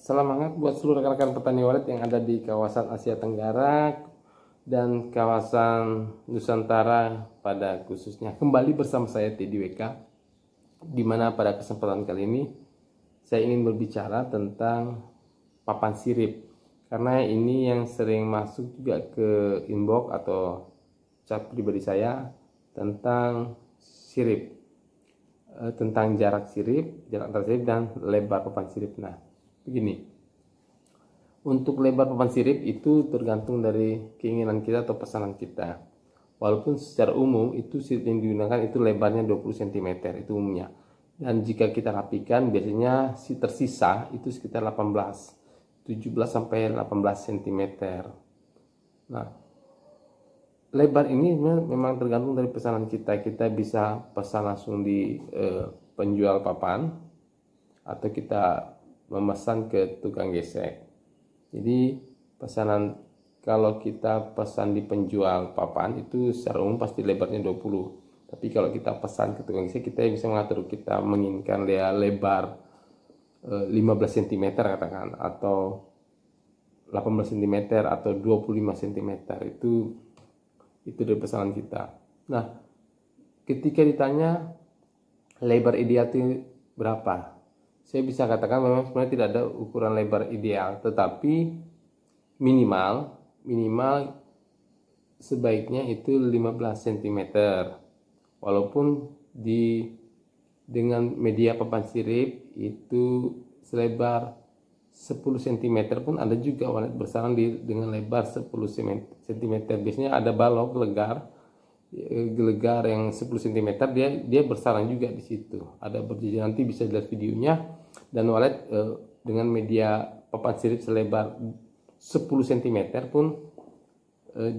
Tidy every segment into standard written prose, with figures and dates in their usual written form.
Salam hangat buat seluruh rekan-rekan petani walet yang ada di kawasan Asia Tenggara dan kawasan Nusantara pada khususnya. Kembali bersama saya Teddy WK, di mana pada kesempatan kali ini saya ingin berbicara tentang papan sirip, karena ini yang sering masuk juga ke inbox atau chat pribadi saya tentang sirip, tentang jarak antar sirip dan lebar papan sirip. Nah, begini, untuk lebar papan sirip itu tergantung dari keinginan kita atau pesanan kita. Walaupun secara umum itu sirip yang digunakan itu lebarnya 20 cm itu umumnya. Dan jika kita rapikan biasanya si tersisa itu sekitar 17 sampai 18 cm. Nah, lebar ini memang tergantung dari pesanan kita. Kita bisa pesan langsung di penjual papan atau kita memesan ke tukang gesek. Jadi pesanan kalau kita pesan di penjual papan itu secara umum pasti lebarnya 20. Tapi kalau kita pesan ke tukang gesek, kita bisa mengatur, kita menginginkan dia lebar 15 cm katakan, atau 18 cm atau 25 cm. Itu dari pesanan kita. Nah, ketika ditanya lebar ideal itu berapa, saya bisa katakan memang sebenarnya tidak ada ukuran lebar ideal, tetapi minimal sebaiknya itu 15 cm. Walaupun dengan media papan sirip itu selebar 10 cm pun ada juga walet bersarang dengan lebar 10 cm. Biasanya ada balok gelegar yang 10 cm, dia bersarang juga di situ. Ada berjejer, nanti bisa dilihat videonya. Dan walet dengan media papan sirip selebar 10 cm pun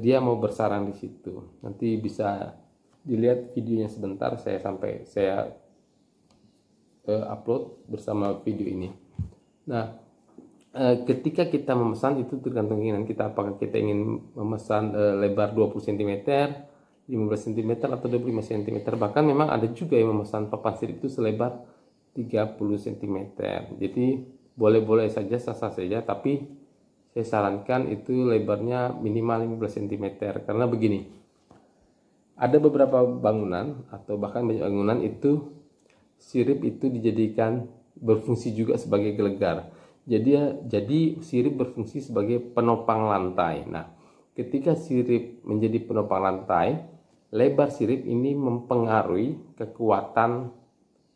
dia mau bersarang di situ. Nanti bisa dilihat videonya sebentar, saya upload bersama video ini. Nah, ketika kita memesan itu tergantung keinginan kita, apakah kita ingin memesan lebar 20 cm, 15 cm atau 25 cm. Bahkan memang ada juga yang memesan papan sirip itu selebar 30 cm. Jadi boleh-boleh saja, sah-sah saja, tapi saya sarankan itu lebarnya minimal 15 cm. Karena begini, ada beberapa bangunan atau bahkan banyak bangunan itu sirip itu dijadikan berfungsi juga sebagai gelegar. Jadi sirip berfungsi sebagai penopang lantai. Nah, ketika sirip menjadi penopang lantai, lebar sirip ini mempengaruhi kekuatan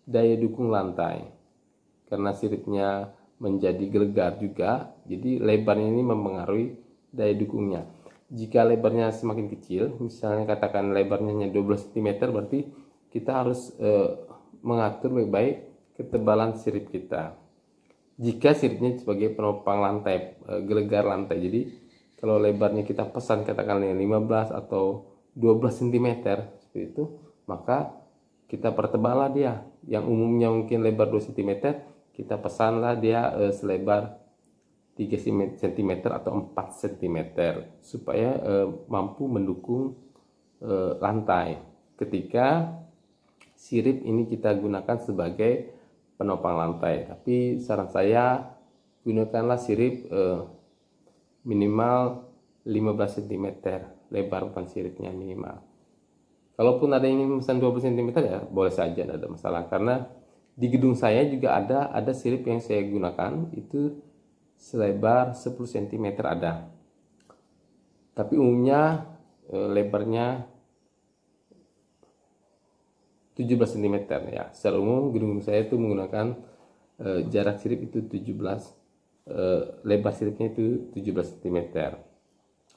daya dukung lantai. Karena siripnya menjadi gelegar juga, jadi lebarnya ini mempengaruhi daya dukungnya. Jika lebarnya semakin kecil, misalnya katakan lebarnya hanya 12 cm, berarti kita harus mengatur baik-baik ketebalan sirip kita. Jika siripnya sebagai penopang lantai, gelegar lantai, jadi kalau lebarnya kita pesan katakan 15 atau 12 cm seperti itu, maka kita pertebalah dia. Yang umumnya mungkin lebar 2 cm, kita pesanlah dia selebar 3 cm atau 4 cm supaya mampu mendukung lantai ketika sirip ini kita gunakan sebagai penopang lantai. Tapi saran saya, gunakanlah sirip minimal 15 cm lebar papan siripnya minimal. Kalaupun ada yang ingin memesan 20 cm ya boleh saja, tidak ada masalah. Karena di gedung saya juga ada sirip yang saya gunakan itu selebar 10 cm ada. Tapi umumnya lebarnya 17 cm ya. Secara umum gedung saya itu menggunakan jarak sirip itu 17, lebar siripnya itu 17 cm.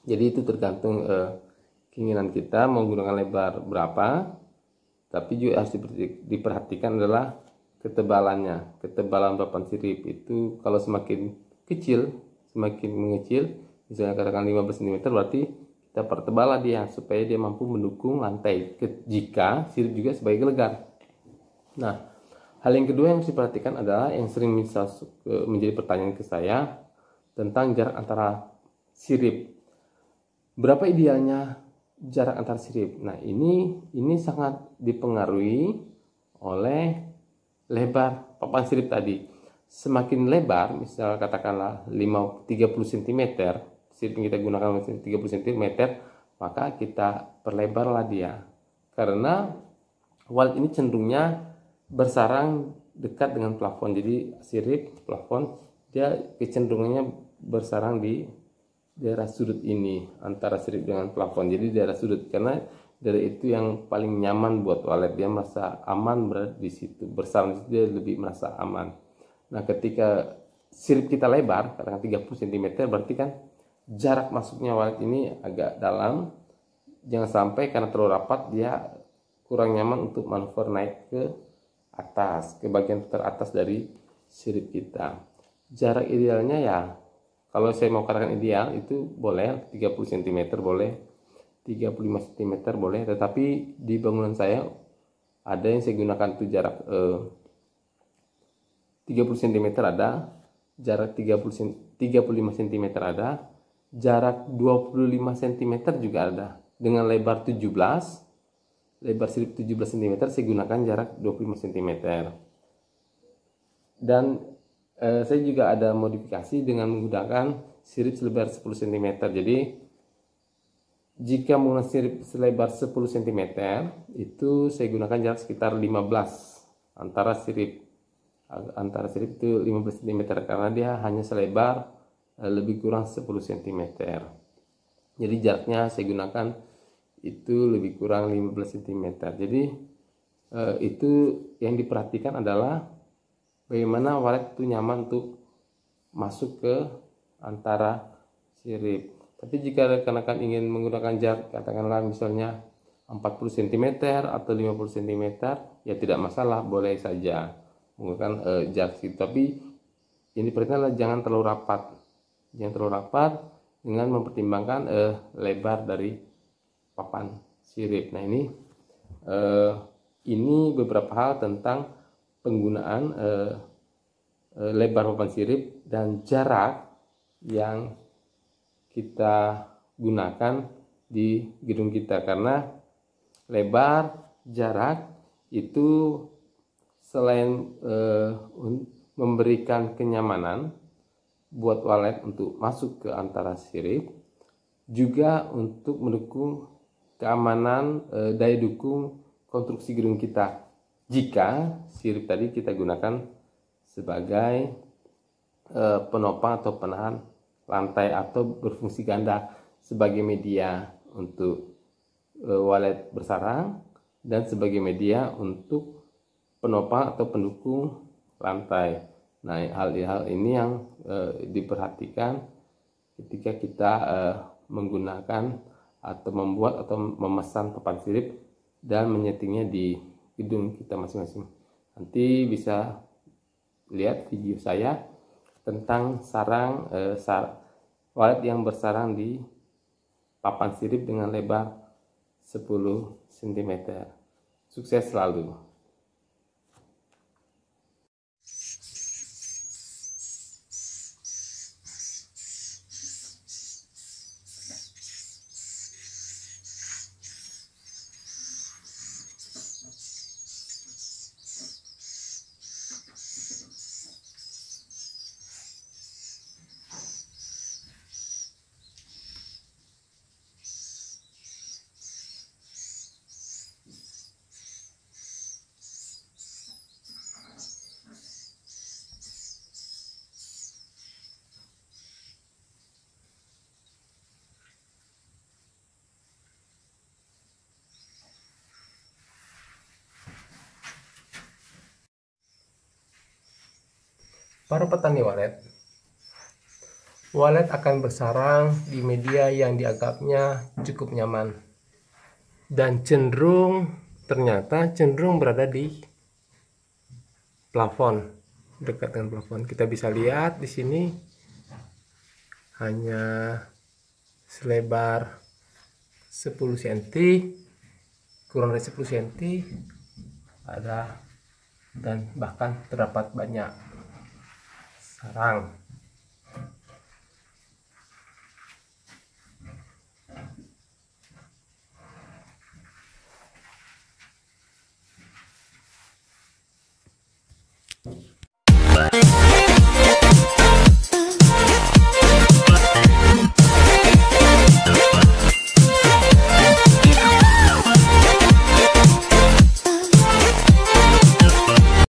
Jadi itu tergantung keinginan kita mau menggunakan lebar berapa. Tapi juga harus diperhatikan adalah ketebalannya. Ketebalan papan sirip itu kalau semakin mengecil, misalnya katakan 15 cm, berarti kita pertebalah dia supaya dia mampu mendukung lantai jika sirip juga sebagai gelegar. Nah, hal yang kedua yang harus diperhatikan adalah yang sering menjadi pertanyaan ke saya tentang jarak antara sirip. Berapa idealnya jarak antar sirip? Nah, ini sangat dipengaruhi oleh lebar papan sirip tadi. semakin lebar, misal katakanlah 30 cm, sirip yang kita gunakan 30 cm, maka kita perlebarlah dia. Karena wallet ini cenderungnya bersarang dekat dengan plafon. Jadi sirip plafon dia kecenderungannya bersarang di daerah sudut ini, antara sirip dengan plafon. Jadi daerah sudut, karena dari itu yang paling nyaman buat wallet. Dia merasa aman berada di situ, bersarang di situ, dia lebih merasa aman. Nah, ketika sirip kita lebar, katakan 30 cm, berarti kan jarak masuknya wallet ini agak dalam. Jangan sampai karena terlalu rapat dia kurang nyaman untuk manuver naik ke atas, ke bagian teratas dari sirip kita. Jarak idealnya ya, kalau saya mau katakan ideal itu boleh 30 cm, boleh 35 cm boleh, tetapi di bangunan saya ada yang saya gunakan itu jarak 30 cm ada, jarak 35 cm ada, jarak 25 cm juga ada. Dengan lebar 17, lebar sirip 17 cm, saya gunakan jarak 25 cm. Dan saya juga ada modifikasi dengan menggunakan sirip selebar 10 cm. Jadi jika menggunakan sirip selebar 10 cm, itu saya gunakan jarak sekitar 15 antara sirip itu 15 cm, karena dia hanya selebar lebih kurang 10 cm. Jadi jaraknya saya gunakan itu lebih kurang 15 cm. Jadi itu yang diperhatikan adalah bagaimana wallet itu nyaman untuk masuk ke antara sirip. Tapi jika rekan-rekan ingin menggunakan jarak, katakanlah misalnya 40 cm atau 50 cm, ya tidak masalah, boleh saja menggunakan jarak situ. Tapi yang diperhatikan adalah jangan terlalu rapat, dengan mempertimbangkan lebar dari papan sirip. Nah, ini beberapa hal tentang penggunaan lebar papan sirip dan jarak yang kita gunakan di gedung kita. Karena lebar, jarak itu selain memberikan kenyamanan buat wallet untuk masuk ke antara sirip, juga untuk mendukung keamanan, daya dukung konstruksi gedung kita. Jika sirip tadi kita gunakan sebagai penopang atau penahan lantai, atau berfungsi ganda sebagai media untuk wallet bersarang dan sebagai media untuk penopang atau pendukung lantai. Nah, hal-hal ini yang diperhatikan ketika kita menggunakan atau membuat atau memesan papan sirip dan menyetingnya di gedung kita masing-masing. Nanti bisa lihat video saya tentang wallet yang bersarang di papan sirip dengan lebar 10 cm. Sukses selalu. Para petani wallet akan bersarang di media yang dianggapnya cukup nyaman dan ternyata cenderung berada di plafon, dekat dengan plafon. Kita bisa lihat di sini hanya selebar 10 cm, kurang dari 10 cm ada, dan bahkan terdapat banyak sarang.